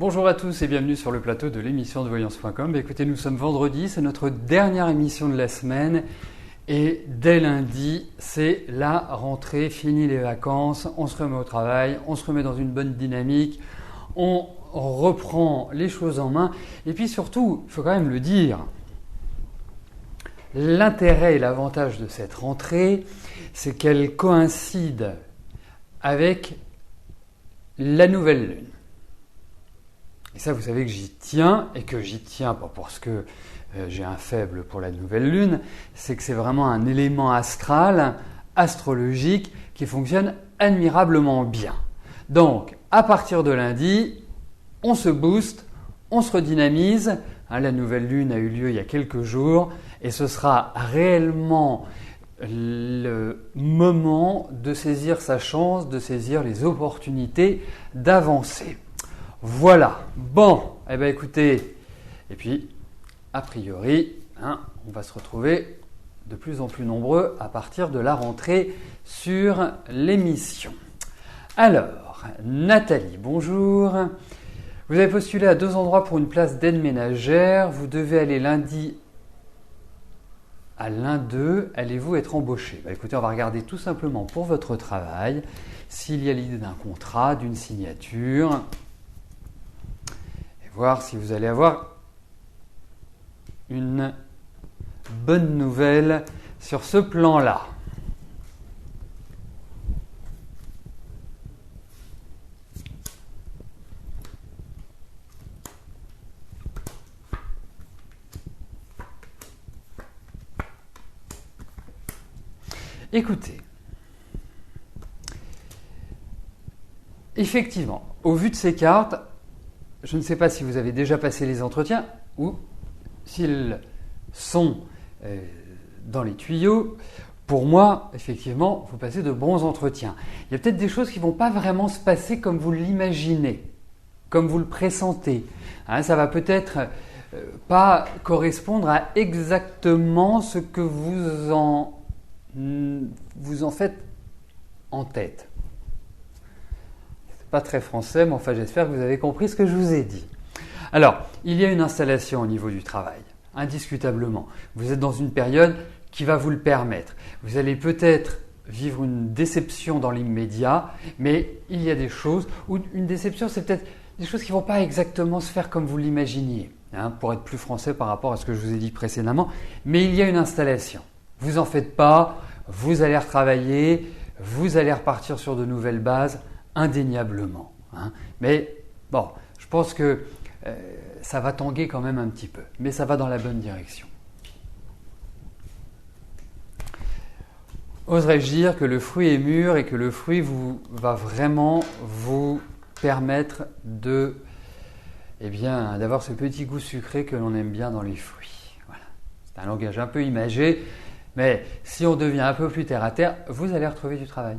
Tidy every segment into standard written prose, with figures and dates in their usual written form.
Bonjour à tous et bienvenue sur le plateau de l'émission de voyance.com. Écoutez, nous sommes vendredi, c'est notre dernière émission de la semaine et dès lundi, c'est la rentrée, fini les vacances, on se remet au travail, on se remet dans une bonne dynamique, on reprend les choses en main et puis surtout, il faut quand même le dire, l'intérêt et l'avantage de cette rentrée, c'est qu'elle coïncide avec la nouvelle lune. Et ça, vous savez que j'y tiens, et que j'y tiens pas parce que j'ai un faible pour la nouvelle lune, c'est que c'est vraiment un élément astral, astrologique, qui fonctionne admirablement bien. Donc, à partir de lundi, on se booste, on se redynamise. La nouvelle lune a eu lieu il y a quelques jours, et ce sera réellement le moment de saisir sa chance, de saisir les opportunités d'avancer. Voilà, bon, écoutez, et puis, a priori, on va se retrouver de plus en plus nombreux à partir de la rentrée sur l'émission. Alors, Nathalie, bonjour. Vous avez postulé à 2 endroits pour une place d'aide ménagère. Vous devez aller lundi à l'un d'eux. Allez-vous être embauché ? Écoutez, on va regarder tout simplement pour votre travail s'il y a l'idée d'un contrat, d'une signature. Voir si vous allez avoir une bonne nouvelle sur ce plan-là. Écoutez, effectivement, au vu de ces cartes, je ne sais pas si vous avez déjà passé les entretiens ou s'ils sont dans les tuyaux. Pour moi, effectivement, vous passez de bons entretiens. Il y a peut-être des choses qui ne vont pas vraiment se passer comme vous l'imaginez, comme vous le pressentez. Ça va peut-être pas correspondre à exactement ce que vous en faites en tête. Pas très français, mais enfin j'espère que vous avez compris ce que je vous ai dit. Alors, il y a une installation au niveau du travail, indiscutablement. Vous êtes dans une période qui va vous le permettre. Vous allez peut-être vivre une déception dans l'immédiat, mais il y a des choses où une déception, c'est peut-être des choses qui ne vont pas exactement se faire comme vous l'imaginiez, pour être plus français par rapport à ce que je vous ai dit précédemment. Mais il y a une installation. Vous en faites pas, vous allez retravailler, vous allez repartir sur de nouvelles bases, indéniablement. Mais bon, je pense que ça va tanguer quand même un petit peu, mais ça va dans la bonne direction. Oserais-je dire que le fruit est mûr et que le fruit va vraiment vous permettre d'avoir ce petit goût sucré que l'on aime bien dans les fruits. Voilà. C'est un langage un peu imagé, mais si on devient un peu plus terre à terre, vous allez retrouver du travail.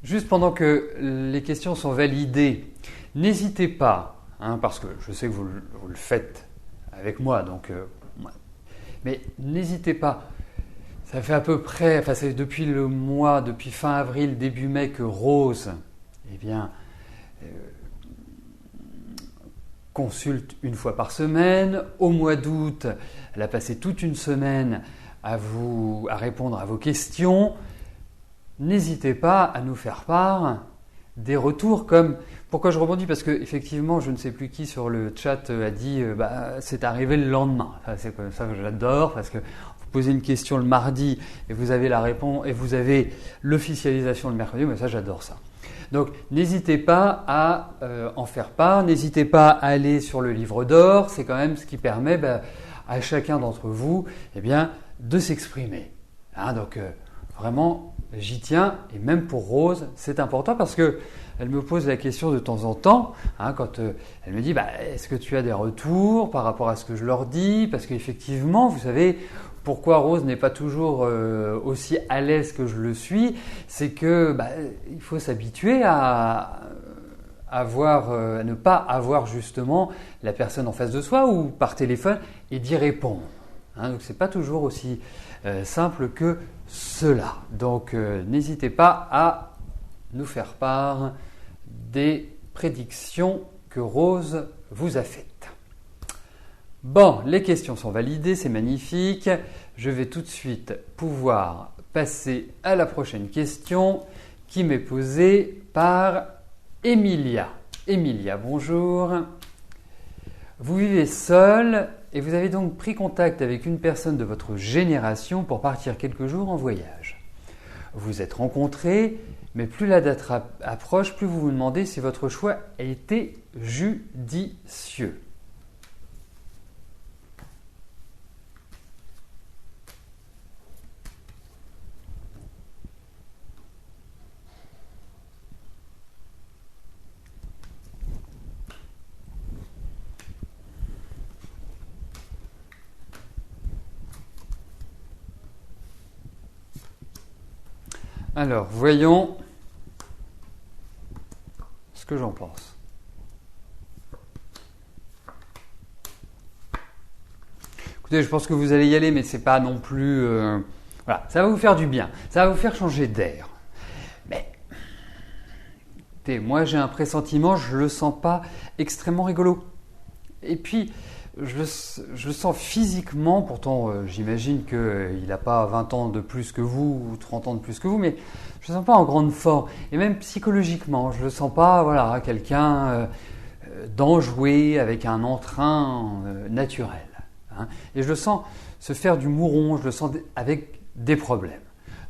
Juste pendant que les questions sont validées, n'hésitez pas, parce que je sais que vous le faites avec moi, mais n'hésitez pas. Ça fait à peu près, c'est depuis fin avril, début mai que Rose, consulte une fois par semaine. Au mois d'août, elle a passé toute une semaine à répondre à vos questions. N'hésitez pas à nous faire part des retours comme… Pourquoi je rebondis ? Parce qu'effectivement, je ne sais plus qui sur le chat a dit c'est arrivé le lendemain. C'est comme ça que j'adore parce que vous posez une question le mardi et vous avez la réponse et vous avez l'officialisation le mercredi. Mais ça, j'adore ça. Donc, n'hésitez pas à en faire part. N'hésitez pas à aller sur le livre d'or. C'est quand même ce qui permet à chacun d'entre vous de s'exprimer. Donc, vraiment… J'y tiens, et même pour Rose, c'est important parce qu'elle me pose la question de temps en temps, quand elle me dit est-ce que tu as des retours par rapport à ce que je leur dis ? Parce qu'effectivement, vous savez, pourquoi Rose n'est pas toujours aussi à l'aise que je le suis, c'est que il faut s'habituer à à ne pas avoir justement la personne en face de soi ou par téléphone et d'y répondre. Donc ce n'est pas toujours aussi simple que cela. Donc n'hésitez pas à nous faire part des prédictions que Rose vous a faites. Bon, les questions sont validées, c'est magnifique. Je vais tout de suite pouvoir passer à la prochaine question qui m'est posée par Emilia. Emilia, bonjour. Vous vivez seul et vous avez donc pris contact avec une personne de votre génération pour partir quelques jours en voyage. Vous vous êtes rencontrés, mais plus la date approche, plus vous vous demandez si votre choix a été judicieux. Alors, voyons ce que j'en pense. Écoutez, je pense que vous allez y aller, mais c'est pas non plus... Voilà, ça va vous faire du bien, ça va vous faire changer d'air. Mais, écoutez, moi j'ai un pressentiment, je le sens pas extrêmement rigolo. Et puis, je le sens physiquement, pourtant j'imagine qu'il n'a pas 20 ans de plus que vous ou 30 ans de plus que vous, mais je ne le sens pas en grande forme. Et même psychologiquement, je ne le sens pas, voilà, quelqu'un d'enjoué avec un entrain naturel. Et je le sens se faire du mouron, je le sens avec des problèmes.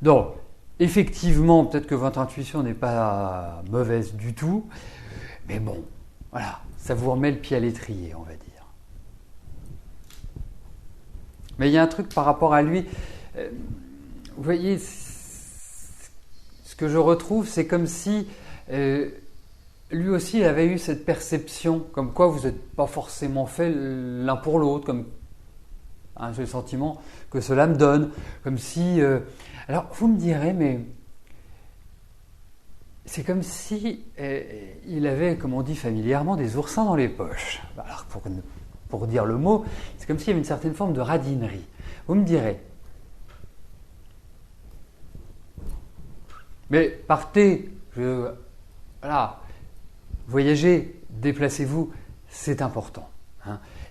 Donc, effectivement, peut-être que votre intuition n'est pas mauvaise du tout, mais bon, voilà, ça vous remet le pied à l'étrier, on va dire. Mais il y a un truc par rapport à lui, vous voyez, ce que je retrouve, c'est comme si lui aussi il avait eu cette perception, comme quoi vous n'êtes pas forcément fait l'un pour l'autre, comme j'ai le sentiment que cela me donne, comme si... alors vous me direz, mais c'est comme si il avait, comme on dit familièrement, des oursins dans les poches. Alors pour dire le mot, c'est comme s'il y avait une certaine forme de radinerie. Vous me direz, mais partez, voilà, voyagez, déplacez-vous, c'est important.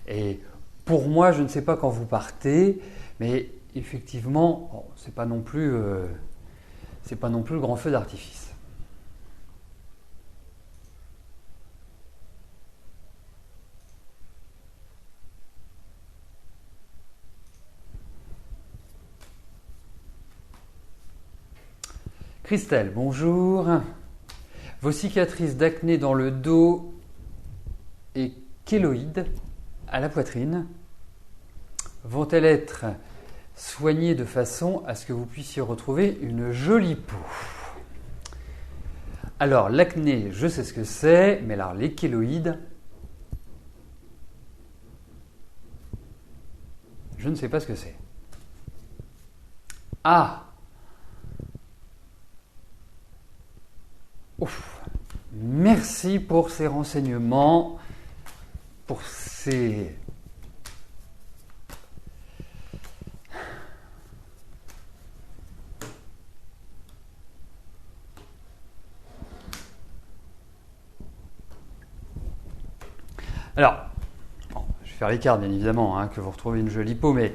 Et pour moi, je ne sais pas quand vous partez, mais effectivement, c'est pas non plus le grand feu d'artifice. Christelle, bonjour. Vos cicatrices d'acné dans le dos et kéloïdes à la poitrine vont-elles être soignées de façon à ce que vous puissiez retrouver une jolie peau? Alors, l'acné, je sais ce que c'est, mais alors les kéloïdes, je ne sais pas ce que c'est. Ah! Ouf. Merci pour ces renseignements, pour ces... Alors, bon, je vais faire l'écart bien évidemment, que vous retrouvez une jolie peau, mais...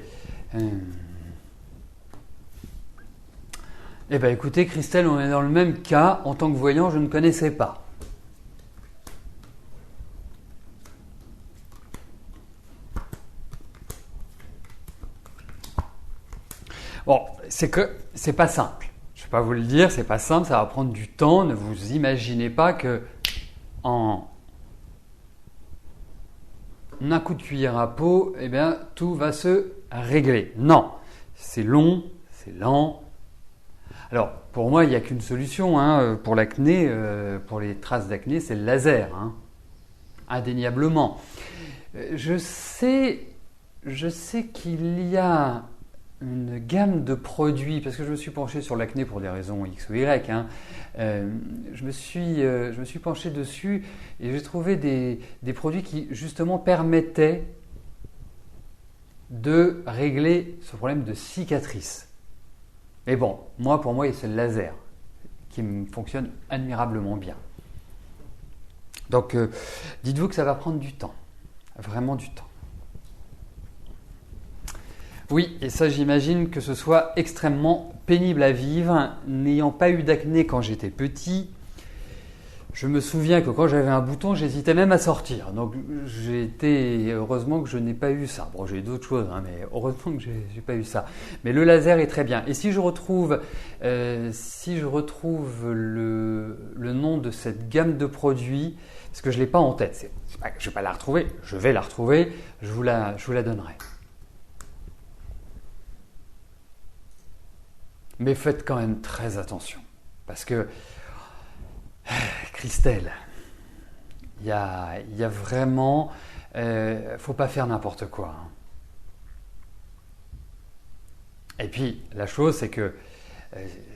Eh bien écoutez Christelle, on est dans le même cas. En tant que voyant, je ne connaissais pas. Bon, c'est que c'est pas simple. Je ne vais pas vous le dire, c'est pas simple, ça va prendre du temps. Ne vous imaginez pas que en un coup de cuillère à peau, eh bien, tout va se régler. Non, c'est long, c'est lent. Alors, pour moi, il n'y a qu'une solution pour l'acné, pour les traces d'acné, c'est le laser, indéniablement. Je sais qu'il y a une gamme de produits, parce que je me suis penché sur l'acné pour des raisons X ou Y, hein. Je me suis penché dessus et j'ai trouvé des produits qui justement permettaient de régler ce problème de cicatrices. Mais bon, pour moi, c'est le laser qui me fonctionne admirablement bien. Donc, dites-vous que ça va prendre du temps, vraiment du temps. Oui, et ça, j'imagine que ce soit extrêmement pénible à vivre. N'ayant pas eu d'acné quand j'étais petit, je me souviens que quand j'avais un bouton, j'hésitais même à sortir. Donc, heureusement que je n'ai pas eu ça. Bon, j'ai eu d'autres choses, hein, mais heureusement que je n'ai pas eu ça. Mais le laser est très bien. Et si je retrouve, le nom de cette gamme de produits, parce que je ne l'ai pas en tête, je ne vais pas la retrouver, je vais la retrouver, je vous la donnerai. Mais faites quand même très attention, parce que, Christelle, il y a vraiment, faut pas faire n'importe quoi, hein. Et puis, la chose, c'est que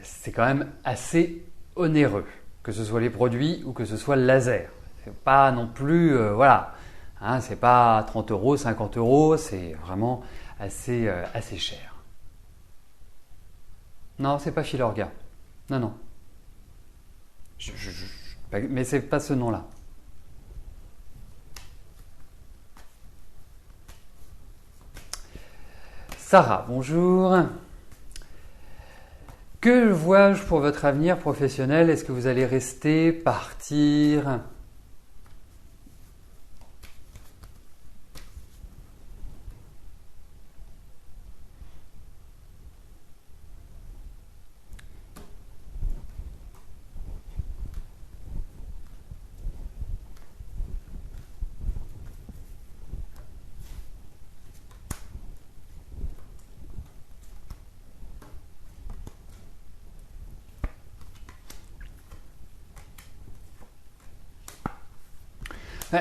c'est quand même assez onéreux, que ce soit les produits ou que ce soit le laser. C'est pas non plus, voilà, hein, c'est pas 30 euros, 50 euros, c'est vraiment assez cher. Non, c'est pas Filorga. Non. Mais c'est pas ce nom-là. Sarah, bonjour. Que vois-je pour votre avenir professionnel? Est-ce que vous allez rester, partir?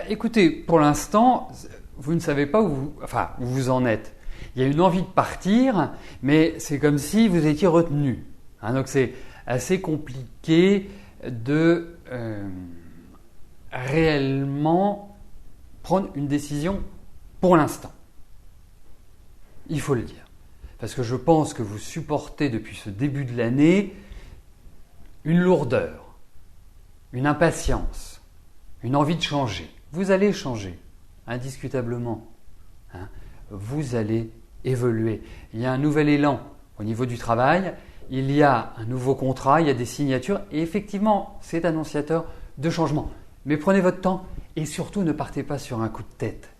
Écoutez, pour l'instant, vous ne savez pas où vous en êtes. Il y a une envie de partir, mais c'est comme si vous étiez retenu. Hein, donc c'est assez compliqué de réellement prendre une décision pour l'instant. Il faut le dire. Parce que je pense que vous supportez depuis ce début de l'année une lourdeur, une impatience, une envie de changer. Vous allez changer, indiscutablement. Hein. Vous allez évoluer. Il y a un nouvel élan au niveau du travail, il y a un nouveau contrat, il y a des signatures et effectivement, c'est annonciateur de changement. Mais prenez votre temps et surtout ne partez pas sur un coup de tête.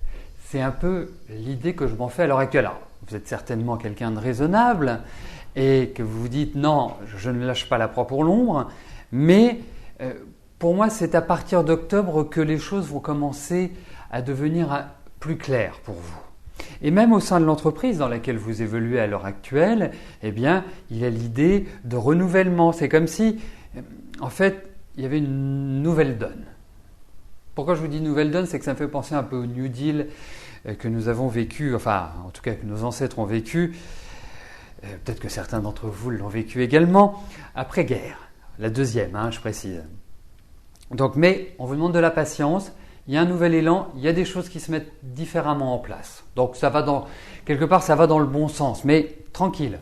C'est un peu l'idée que je m'en fais à l'heure actuelle. Alors, vous êtes certainement quelqu'un de raisonnable et que vous vous dites non, je ne lâche pas la proie pour l'ombre, mais pour moi, c'est à partir d'octobre que les choses vont commencer à devenir plus claires pour vous. Et même au sein de l'entreprise dans laquelle vous évoluez à l'heure actuelle, eh bien, il y a l'idée de renouvellement. C'est comme si, en fait, il y avait une nouvelle donne. Pourquoi je vous dis nouvelle donne? C'est que ça me fait penser un peu au New Deal que nous avons vécu, enfin, en tout cas que nos ancêtres ont vécu. Peut-être que certains d'entre vous l'ont vécu également. Après-guerre, la deuxième, je précise. Donc, mais on vous demande de la patience, il y a un nouvel élan, il y a des choses qui se mettent différemment en place. Donc quelque part ça va dans le bon sens, mais tranquille.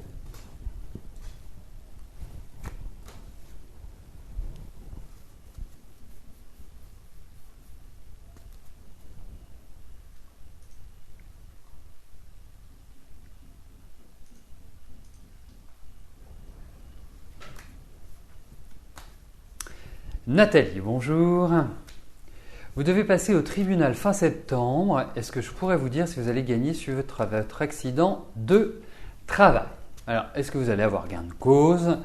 Nathalie, bonjour. Vous devez passer au tribunal fin septembre. Est-ce que je pourrais vous dire si vous allez gagner sur votre accident de travail? Alors, est-ce que vous allez avoir gain de cause?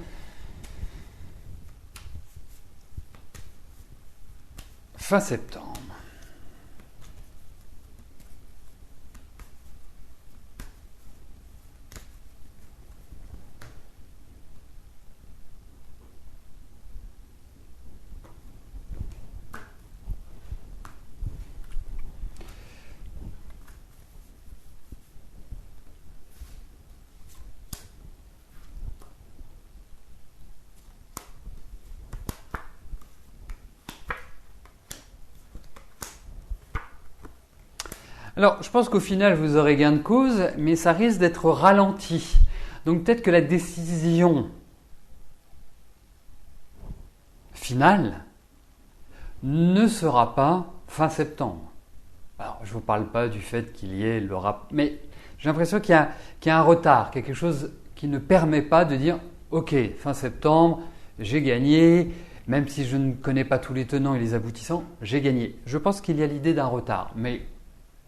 Fin septembre. Alors, je pense qu'au final, vous aurez gain de cause, mais ça risque d'être ralenti. Donc peut-être que la décision finale ne sera pas fin septembre. Alors, je ne vous parle pas du fait qu'il y ait le rapport, mais j'ai l'impression qu'il y a un retard, qu'il y a quelque chose qui ne permet pas de dire « Ok, fin septembre, j'ai gagné, même si je ne connais pas tous les tenants et les aboutissants, j'ai gagné. » Je pense qu'il y a l'idée d'un retard, mais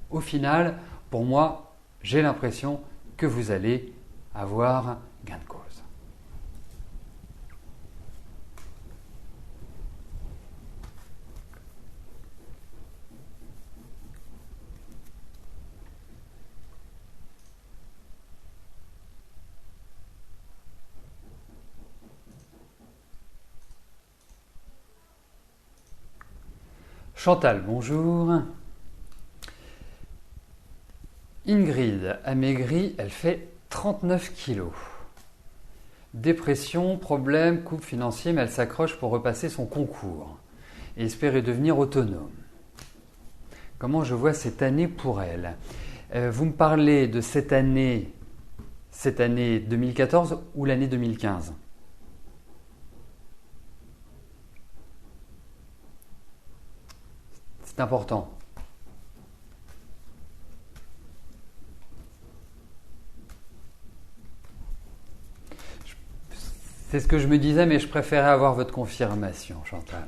au final, pour moi, j'ai l'impression que vous allez avoir gain de cause. Chantal, bonjour. Ingrid a maigri, elle fait 39 kilos. Dépression, problème, couple financier, mais elle s'accroche pour repasser son concours et espérer devenir autonome. Comment je vois cette année pour elle? Vous me parlez de cette année 2014 ou l'année 2015? C'est important. C'est ce que je me disais, mais je préférais avoir votre confirmation, Chantal.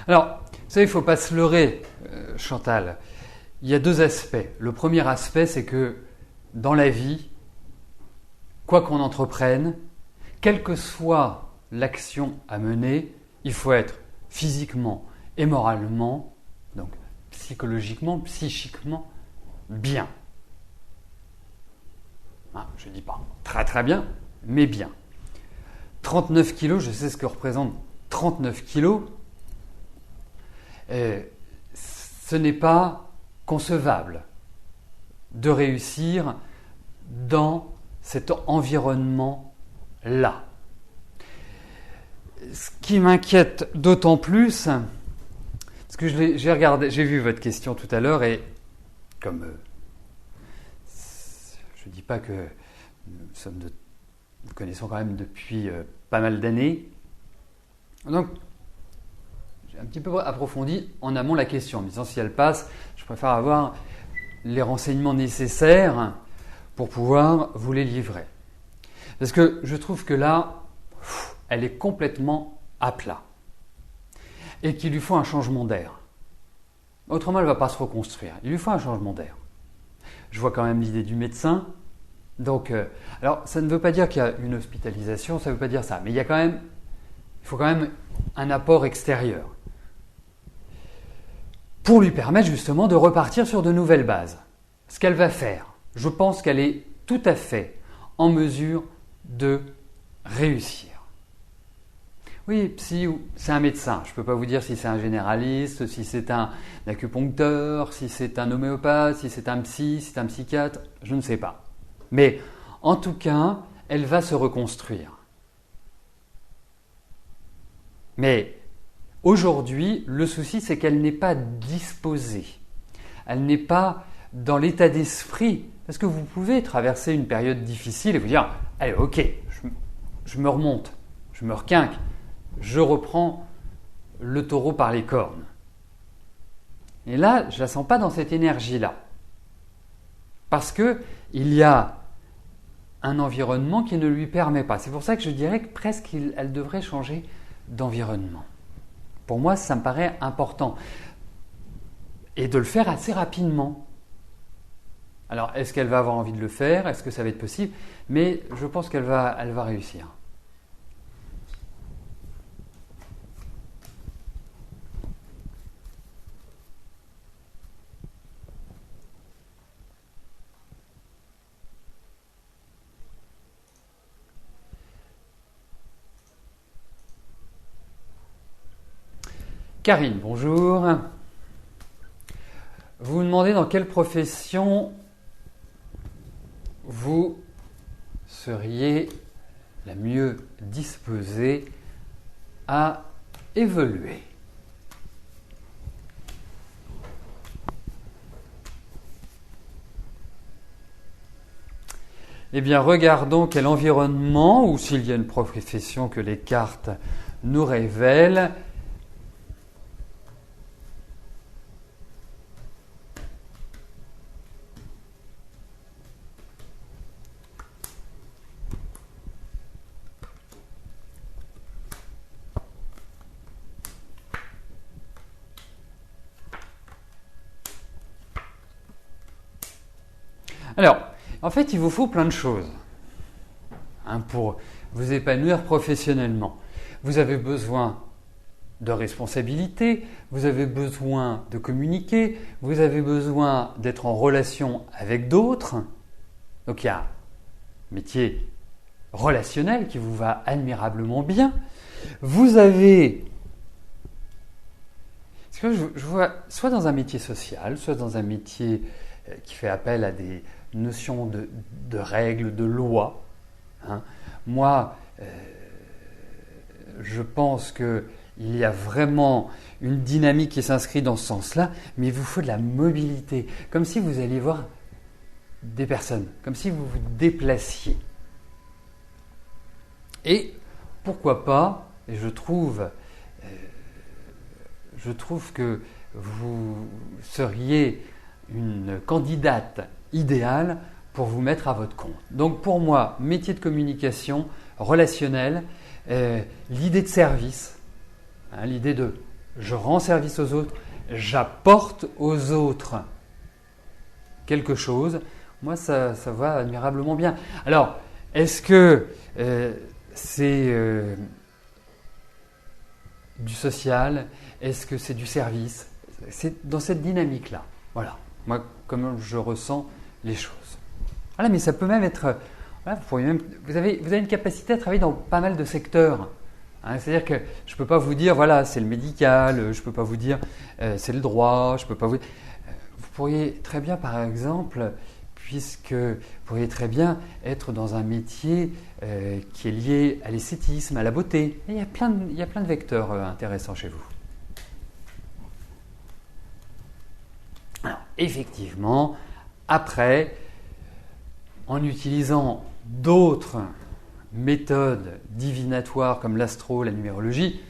Alors, vous savez, il ne faut pas se leurrer, Chantal. Il y a deux aspects. Le premier aspect, c'est que dans la vie, quoi qu'on entreprenne, quelle que soit l'action à mener, il faut être physiquement et moralement, donc psychologiquement, psychiquement, bien. Je ne dis pas très très bien, mais bien. 39 kilos, je sais ce que représente 39 kilos. Ce n'est pas concevable de réussir dans cet environnement-là. Ce qui m'inquiète d'autant plus, parce que j'ai vu votre question tout à l'heure et comme je ne dis pas que nous connaissons quand même depuis pas mal d'années, donc j'ai un petit peu approfondi en amont la question, en me disant si elle passe, je préfère avoir les renseignements nécessaires pour pouvoir vous les livrer. Parce que je trouve que là, elle est complètement à plat. Et qu'il lui faut un changement d'air. Autrement, elle ne va pas se reconstruire. Il lui faut un changement d'air. Je vois quand même l'idée du médecin. Donc, alors, ça ne veut pas dire qu'il y a une hospitalisation, ça ne veut pas dire ça. Mais il faut quand même un apport extérieur. Pour lui permettre justement de repartir sur de nouvelles bases. Ce qu'elle va faire, je pense qu'elle est tout à fait en mesure de réussir. Oui, c'est un médecin. Je ne peux pas vous dire si c'est un généraliste, si c'est un acupuncteur, si c'est un homéopathe, si c'est un psy, si c'est un psychiatre, je ne sais pas. Mais en tout cas, elle va se reconstruire. Mais aujourd'hui, le souci, c'est qu'elle n'est pas disposée. Elle n'est pas dans l'état d'esprit. Parce que vous pouvez traverser une période difficile et vous dire « Allez, ok, je me remonte, je me requinque, je reprends le taureau par les cornes. » Et là, je ne la sens pas dans cette énergie-là. Parce qu'il y a un environnement qui ne lui permet pas. C'est pour ça que je dirais que presque elle devrait changer d'environnement. Pour moi, ça me paraît important. Et de le faire assez rapidement. Alors, est-ce qu'elle va avoir envie de le faire? Est-ce que ça va être possible? Mais je pense qu'elle va réussir. Karine, bonjour. Vous vous demandez dans quelle profession vous seriez la mieux disposée à évoluer. Eh bien, regardons quel environnement, ou s'il y a une profession que les cartes nous révèlent. Alors, en fait, il vous faut plein de choses pour vous épanouir professionnellement. Vous avez besoin de responsabilité, vous avez besoin de communiquer, vous avez besoin d'être en relation avec d'autres. Donc il y a un métier relationnel qui vous va admirablement bien. Vous avez, je vois, soit dans un métier social, soit dans un métier qui fait appel à des notions de règles, de lois. Moi, je pense qu'il y a vraiment une dynamique qui s'inscrit dans ce sens-là, mais il vous faut de la mobilité, comme si vous alliez voir des personnes, comme si vous vous déplaciez. Et pourquoi pas, et je trouve que vous seriez une candidate idéale pour vous mettre à votre compte. Donc pour moi, métier de communication, relationnel, l'idée de service, l'idée de je rends service aux autres, j'apporte aux autres quelque chose, moi ça va admirablement bien. Alors, est-ce que c'est du social? Est-ce que c'est du service? C'est dans cette dynamique-là. Voilà, moi, comment je ressens les choses. Voilà, mais ça peut même être... Voilà, vous avez une capacité à travailler dans pas mal de secteurs. C'est-à-dire que je ne peux pas vous dire, voilà, c'est le médical, je ne peux pas vous dire, c'est le droit, je ne peux pas vous... Vous pourriez très bien, par exemple, vous pourriez très bien être dans un métier qui est lié à l'esthétisme, à la beauté. Et il y a plein de vecteurs intéressants chez vous. Alors, effectivement, après, en utilisant d'autres méthodes divinatoires comme l'astro, la numérologie,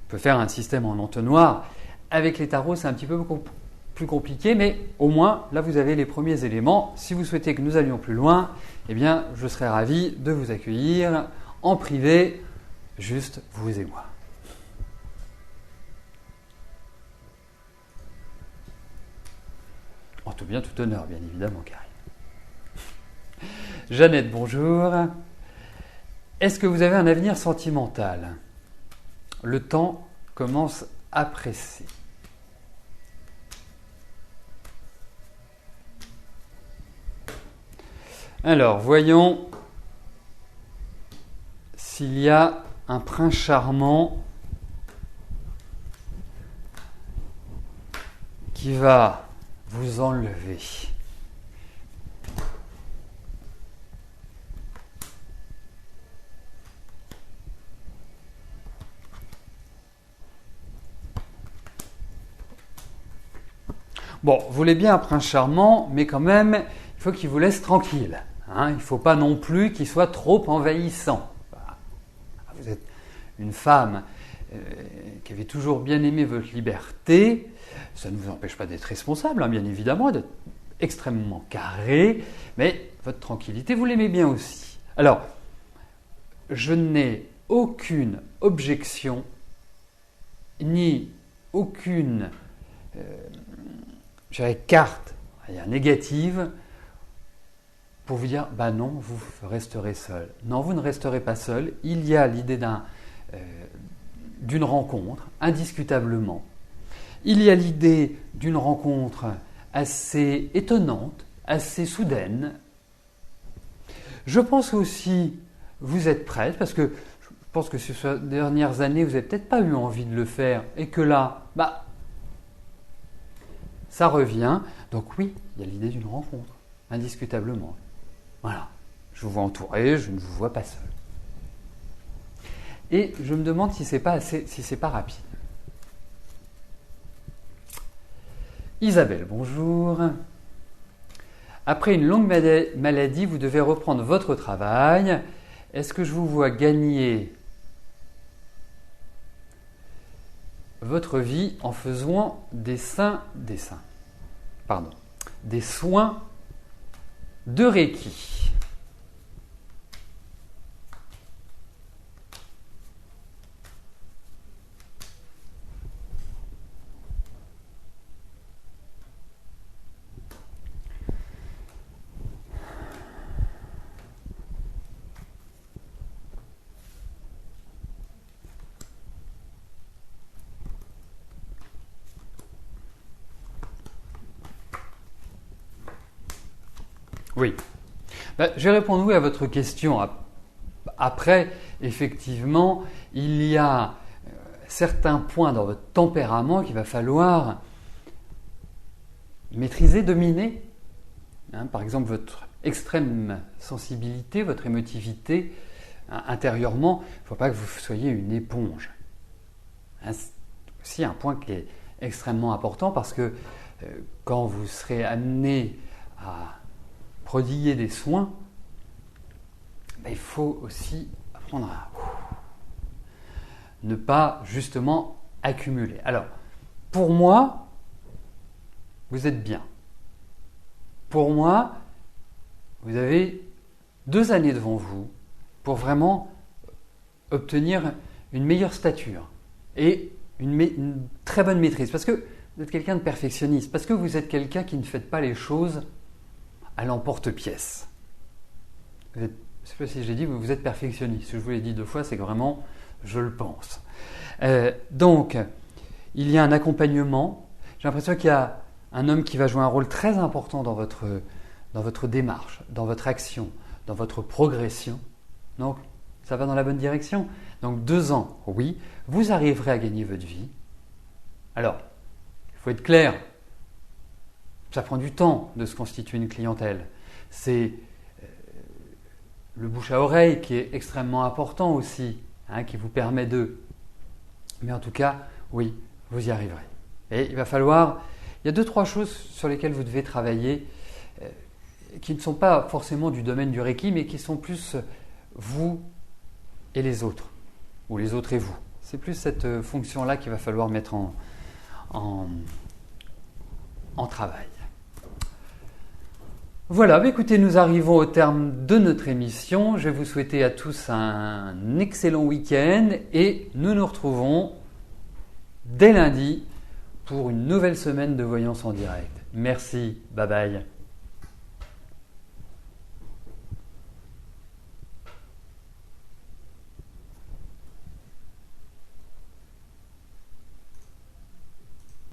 on peut faire un système en entonnoir. Avec les tarots, c'est un petit peu plus compliqué, mais au moins, là, vous avez les premiers éléments. Si vous souhaitez que nous allions plus loin, eh bien, je serais ravi de vous accueillir en privé, juste vous et moi. En tout bien, tout honneur, bien évidemment, Karine. Jeannette, bonjour. Est-ce que vous avez un avenir sentimental? Le temps commence à presser. Alors, voyons s'il y a un prince charmant qui va vous enlever. Bon, vous voulez bien un prince charmant, mais quand même, il faut qu'il vous laisse tranquille. Il ne faut pas non plus qu'il soit trop envahissant. Vous êtes une femme qui avait toujours bien aimé votre liberté. Ça ne vous empêche pas d'être responsable, bien évidemment, d'être extrêmement carré, mais votre tranquillité, vous l'aimez bien aussi. Alors, je n'ai aucune objection, ni aucune carte négative pour vous dire, non, vous resterez seul. Non, vous ne resterez pas seul. Il y a l'idée d'une rencontre, indiscutablement. Il y a l'idée d'une rencontre assez étonnante, assez soudaine. Je pense aussi, vous êtes prête, parce que pense que sur ces dernières années, vous n'avez peut-être pas eu envie de le faire et que là, ça revient. Donc oui, il y a l'idée d'une rencontre, indiscutablement. Voilà, je vous vois entouré, je ne vous vois pas seul. Et je me demande si c'est pas rapide. Isabelle, bonjour. Après une longue maladie, vous devez reprendre votre travail. Est-ce que je vous vois gagner votre vie en faisant des soins de Reiki? Oui. Je vais répondre oui à votre question. Après, effectivement, il y a certains points dans votre tempérament qu'il va falloir maîtriser, dominer. Par exemple, votre extrême sensibilité, votre émotivité, intérieurement, il ne faut pas que vous soyez une éponge. C'est aussi un point qui est extrêmement important parce que quand vous serez amené à prodiguer des soins, il faut aussi apprendre à ne pas justement accumuler. Alors, pour moi, vous êtes bien. Pour moi, vous avez 2 années devant vous pour vraiment obtenir une meilleure stature et une très bonne maîtrise. Parce que vous êtes quelqu'un de perfectionniste, parce que vous êtes quelqu'un qui ne fait pas les choses à l'emporte-pièce. Je ne sais pas si j'ai dit, vous êtes perfectionniste. Si je vous l'ai dit 2 fois, c'est que vraiment, je le pense. Donc, il y a un accompagnement. J'ai l'impression qu'il y a un homme qui va jouer un rôle très important dans votre démarche, dans votre action, dans votre progression. Donc, ça va dans la bonne direction. Donc, 2 ans, oui, vous arriverez à gagner votre vie. Alors, il faut être clair. Ça prend du temps de se constituer une clientèle. C'est le bouche à oreille qui est extrêmement important aussi, qui vous permet de... Mais en tout cas, oui, vous y arriverez. Et il y a 2-3 choses sur lesquelles vous devez travailler qui ne sont pas forcément du domaine du Reiki, mais qui sont plus vous et les autres, ou les autres et vous. C'est plus cette fonction-là qu'il va falloir mettre en travail. Voilà, écoutez, nous arrivons au terme de notre émission. Je vais vous souhaiter à tous un excellent week-end et nous nous retrouvons dès lundi pour une nouvelle semaine de voyance en direct. Merci, bye bye.